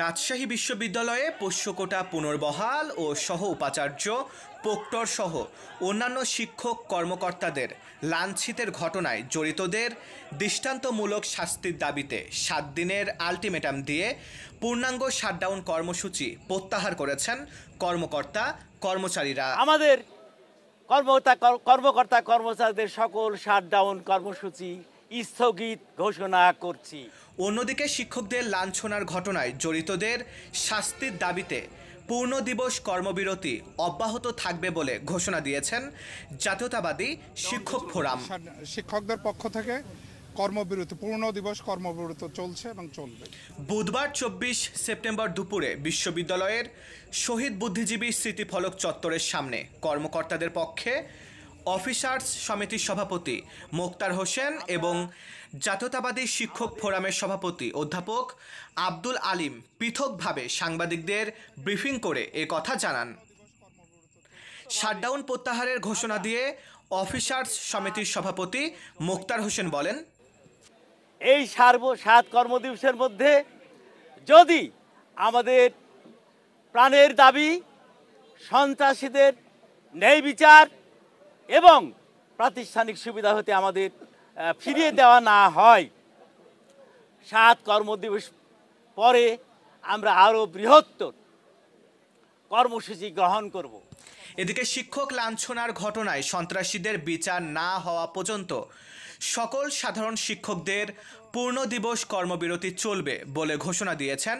রাজশাহী বিশ্ববিদ্যালয়ে পোষ্যকোটা পুনর্বহাল ও সহ উপাচার্য প্রক্টর সহ অন্যান্য শিক্ষক কর্মকর্তাদের লাঞ্ছিতের ঘটনায় জড়িতদের দৃষ্টান্তমূলক শাস্তির দাবিতে ৭ দিনের আলটিমেটাম দিয়ে পূর্ণাঙ্গ শাটডাউন কর্মসূচি প্রত্যাহার করেছেন কর্মকর্তা কর্মচারীরা। আমাদের কর্মকর্তা কর্মচারীদের সকল শাটডাউন কর্মসূচি স্থগিত ঘোষণা করছি। অন্যদিকে শিক্ষকদের লাঞ্ছনার ঘটনায় জড়িতদের শাস্তির দাবিতে পূর্ণ দিবস কর্মবিরতি অব্যাহত থাকবে বলে ঘোষণা দিয়েছেন জাতীয়তাবাদী শিক্ষক ফোরাম। শিক্ষকদের পক্ষ থেকে কর্মবিরতি, পূর্ণ দিবস কর্মবিরতি চলছে এবং চলবে। বুধবার ২৪ সেপ্টেম্বর দুপুরে বিশ্ববিদ্যালয়ের শহীদ বুদ্ধিজীবী স্মৃতিফলক চত্বরের সামনে কর্মকর্তাদের পক্ষে অফিসার্স সমিতির সভাপতি মোক্তার হোসেন এবং জাতীয়তাবাদী শিক্ষক ফোরামের সভাপতি অধ্যাপক আব্দুল আলিম পৃথকভাবে সাংবাদিকদের ব্রিফিং করে এ কথা জানান। শাটডাউন প্রত্যাহারের ঘোষণা দিয়ে অফিসার্স সমিতির সভাপতি মোক্তার হোসেন বলেন, এই ৭ কর্মদিবসের মধ্যে যদি আমাদের প্রাণের দাবি, সন্ত্রাসীদের ন্যায় বিচার এবং প্রাতিষ্ঠানিক সুবিধা হতে আমাদের ফিরিয়ে দেওয়া না হয়, ৭ কর্মদিবস পরে আমরা আরও বৃহত্তর কর্মসূচি গ্রহণ করব। এদিকে শিক্ষক লাঞ্ছনার ঘটনায় সন্ত্রাসীদের বিচার না হওয়া পর্যন্ত সকল সাধারণ শিক্ষকদের পূর্ণ দিবস কর্মবিরতি চলবে বলে ঘোষণা দিয়েছেন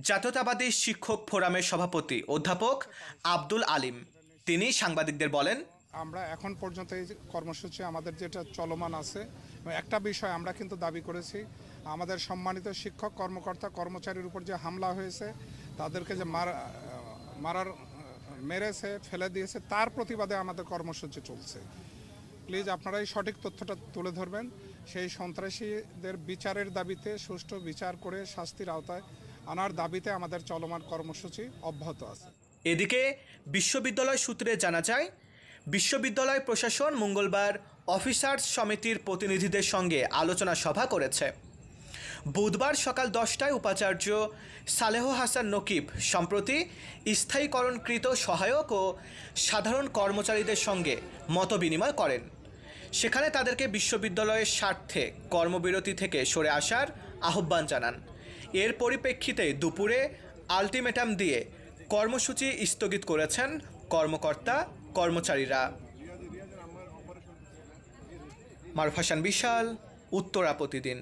জাতীয়তাবাদী শিক্ষক ফোরামের সভাপতি অধ্যাপক আব্দুল আলিম। তিনি সাংবাদিকদের বলেন, আমরা এখন পর্যন্ত এই কর্মসূচি আমাদের যেটা চলমান আছে, একটা বিষয় আমরা কিন্তু দাবি করেছি, আমাদের সম্মানিত শিক্ষক কর্মকর্তা কর্মচারীর উপর যে হামলা হয়েছে, তাদেরকে যে মেরেছে, ফেলে দিয়েছে, তার প্রতিবাদে আমাদের কর্মসূচি চলছে। প্লিজ আপনারা এই সঠিক তথ্যটা তুলে ধরবেন। সেই সন্ত্রাসীদের বিচারের দাবিতে, সুষ্ঠু বিচার করে শাস্তির আওতায় আনার দাবিতে আমাদের চলমান কর্মসূচি অব্যাহত আছে। এদিকে বিশ্ববিদ্যালয় সূত্রে জানা যায়, বিশ্ববিদ্যালয় প্রশাসন মঙ্গলবার অফিসার্স সমিতির প্রতিনিধিদের সঙ্গে আলোচনা সভা করেছে। বুধবার সকাল 10টায় উপাচার্য সালেহ হাসান নকিব সম্প্রতি স্থায়ীকরণকৃত সহায়ক ও সাধারণ কর্মচারীদের সঙ্গে মতবিনিময় করেন। সেখানে তাদেরকে বিশ্ববিদ্যালয়ের স্বার্থে কর্মবিরতি থেকে সরে আসার আহ্বান জানান। এর পরিপ্রেক্ষিতে দুপুরে আলটিমেটাম দিয়ে কর্মসূচি স্থগিত করেছেন কর্মকর্তা কর্মচারীরা। মারুফ হাসান বিশাল, উত্তরা প্রতিদিন।